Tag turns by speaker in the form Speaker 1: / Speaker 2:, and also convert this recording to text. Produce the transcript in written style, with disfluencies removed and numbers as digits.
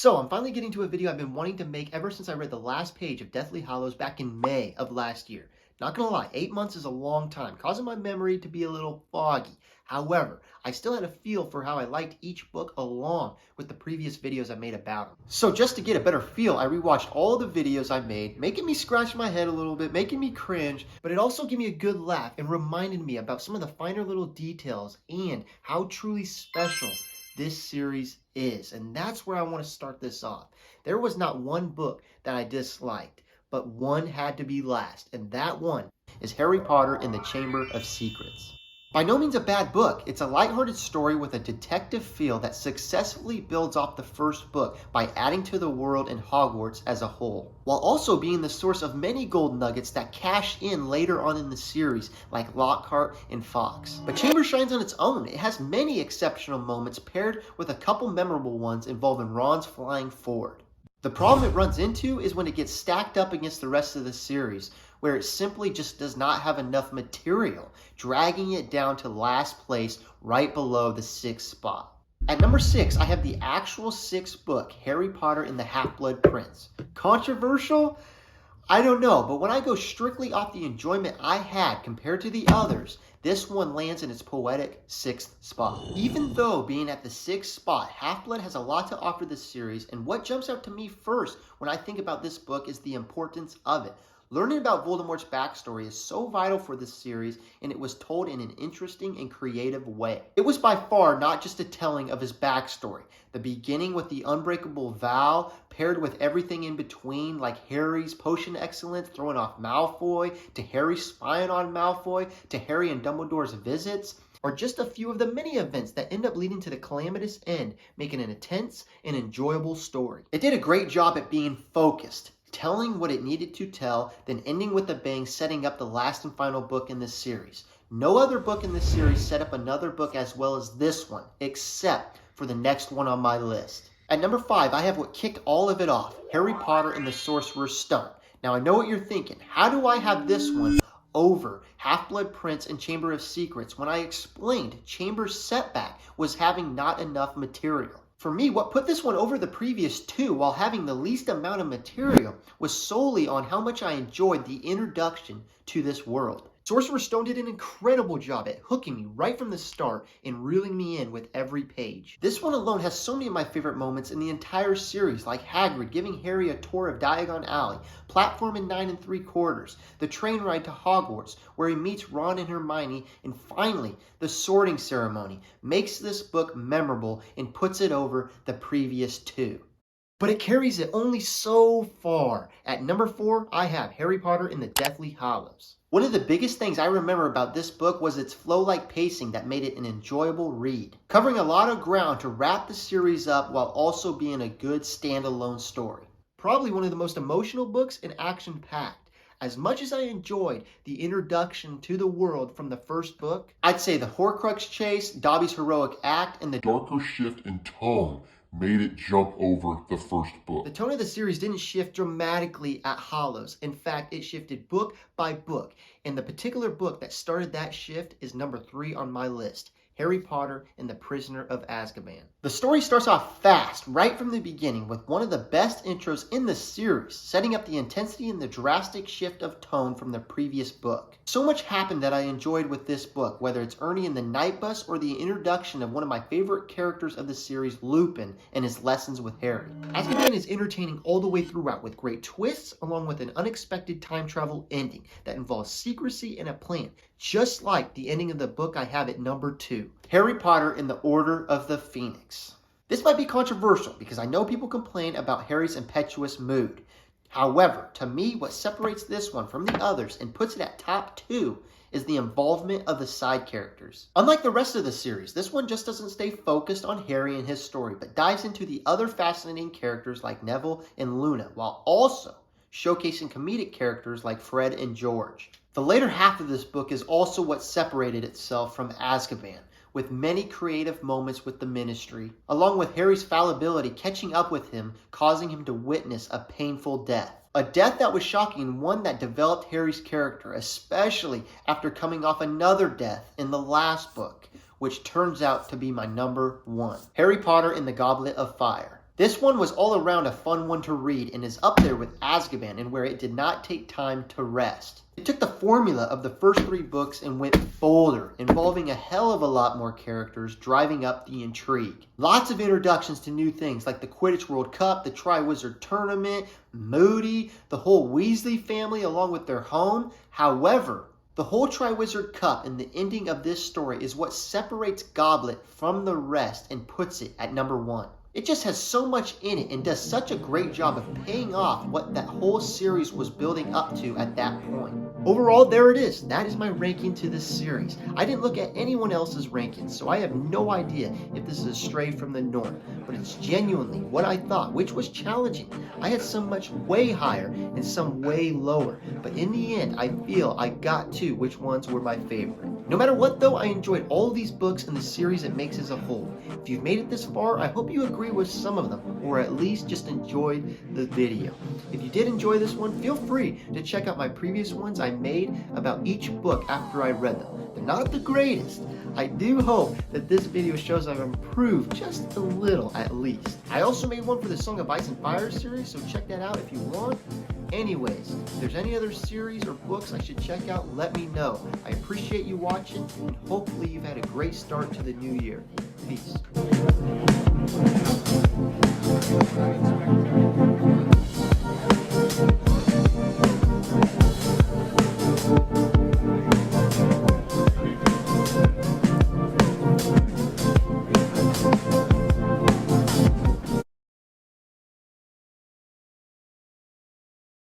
Speaker 1: So, I'm finally getting to a video I've been wanting to make ever since I read the last page of Deathly Hallows back in May of last year. Not gonna lie, 8 months is a long time, causing my memory to be a little foggy. However, I still had a feel for how I liked each book along with the previous videos I made about them. So just to get a better feel, I rewatched all the videos I made, making me scratch my head a little bit, making me cringe, but it also gave me a good laugh and reminded me about some of the finer little details and how truly special this series is. And that's where I want to start this off. There was not one book that I disliked, but one had to be last, and that one is Harry Potter and the Chamber of Secrets. By no means a bad book, it's a lighthearted story with a detective feel that successfully builds off the first book by adding to the world and Hogwarts as a whole, while also being the source of many gold nuggets that cash in later on in the series, like Lockhart and Fawkes. But Chamber shines on its own. It has many exceptional moments paired with a couple memorable ones involving Ron's flying forward. The problem it runs into is when it gets stacked up against the rest of the series, where it simply just does not have enough material, dragging it down to last place right below the 6th spot. At number 6, I have the actual 6th book, Harry Potter and the Half-Blood Prince. Controversial? I don't know, but when I go strictly off the enjoyment I had compared to the others, this one lands in its poetic 6th spot. Even though being at the 6th spot, Half-Blood has a lot to offer this series, and what jumps out to me first when I think about this book is the importance of it. Learning about Voldemort's backstory is so vital for this series, and it was told in an interesting and creative way. It was by far not just a telling of his backstory. The beginning with the unbreakable vow, paired with everything in between, like Harry's potion excellence throwing off Malfoy, to Harry spying on Malfoy, to Harry and Dumbledore's visits, are just a few of the many events that end up leading to the calamitous end, making an intense and enjoyable story. It did a great job at being focused, telling what it needed to tell, then ending with a bang, setting up the last and final book in this series. No other book in this series set up another book as well as this one, except for the next one on my list. At number 5, I have what kicked all of it off, Harry Potter and the Sorcerer's Stone. Now I know what you're thinking, how do I have this one over Half-Blood Prince and Chamber of Secrets when I explained Chamber's setback was having not enough material? For me, what put this one over the previous two while having the least amount of material was solely on how much I enjoyed the introduction to this world. Sorcerer's Stone did an incredible job at hooking me right from the start and reeling me in with every page. This one alone has so many of my favorite moments in the entire series, like Hagrid giving Harry a tour of Diagon Alley, platform in 9 3/4, the train ride to Hogwarts, where he meets Ron and Hermione, and finally, the sorting ceremony makes this book memorable and puts it over the previous two. But it carries it only so far. At number 4, I have Harry Potter and the Deathly Hallows. One of the biggest things I remember about this book was its flow-like pacing that made it an enjoyable read, covering a lot of ground to wrap the series up while also being a good standalone story. Probably one of the most emotional books and action-packed. As much as I enjoyed the introduction to the world from the first book, I'd say the Horcrux chase, Dobby's heroic act, and the
Speaker 2: darker shift in tone made it jump over the first book.
Speaker 1: The tone of the series didn't shift dramatically at Hallows. In fact, it shifted book by book. And the particular book that started that shift is number 3 on my list, Harry Potter and the Prisoner of Azkaban. The story starts off fast, right from the beginning, with one of the best intros in the series, setting up the intensity and the drastic shift of tone from the previous book. So much happened that I enjoyed with this book, whether it's Ernie in the Night Bus or the introduction of one of my favorite characters of the series, Lupin, and his lessons with Harry. Azkaban is entertaining all the way throughout, with great twists, along with an unexpected time travel ending that involves secrecy and a plan, just like the ending of the book I have at number 2, Harry Potter and the Order of the Phoenix. This might be controversial because I know people complain about Harry's impetuous mood. However, to me, what separates this one from the others and puts it at top 2 is the involvement of the side characters. Unlike the rest of the series, this one just doesn't stay focused on Harry and his story, but dives into the other fascinating characters like Neville and Luna, while also showcasing comedic characters like Fred and George. The later half of this book is also what separated itself from Azkaban, with many creative moments with the Ministry, along with Harry's fallibility catching up with him, causing him to witness a painful death. A death that was shocking, one that developed Harry's character, especially after coming off another death in the last book, which turns out to be my number 1, Harry Potter and the Goblet of Fire. This one was all around a fun one to read and is up there with Azkaban and where it did not take time to rest. It took the formula of the first 3 books and went bolder, involving a hell of a lot more characters, driving up the intrigue. Lots of introductions to new things like the Quidditch World Cup, the Triwizard Tournament, Moody, the whole Weasley family along with their home. However, the whole Triwizard Cup and the ending of this story is what separates Goblet from the rest and puts it at number 1. It just has so much in it and does such a great job of paying off what that whole series was building up to at that point. Overall, there it is. That is my ranking to this series. I didn't look at anyone else's rankings, so I have no idea if this is a stray from the norm, but it's genuinely what I thought, which was challenging. I had some much way higher and some way lower, but in the end, I feel I got to which ones were my favorite. No matter what though, I enjoyed all of these books and the series it makes as a whole. If you've made it this far, I hope you agree with some of them, or at least just enjoyed the video. If you did enjoy this one, feel free to check out my previous ones I made about each book after I read them. They're not the greatest. I do hope that this video shows I've improved just a little at least. I also made one for the Song of Ice and Fire series, so check that out if you want. Anyways, if there's any other series or books I should check out, let me know. I appreciate you watching, and hopefully you've had a great start to the new year. Peace.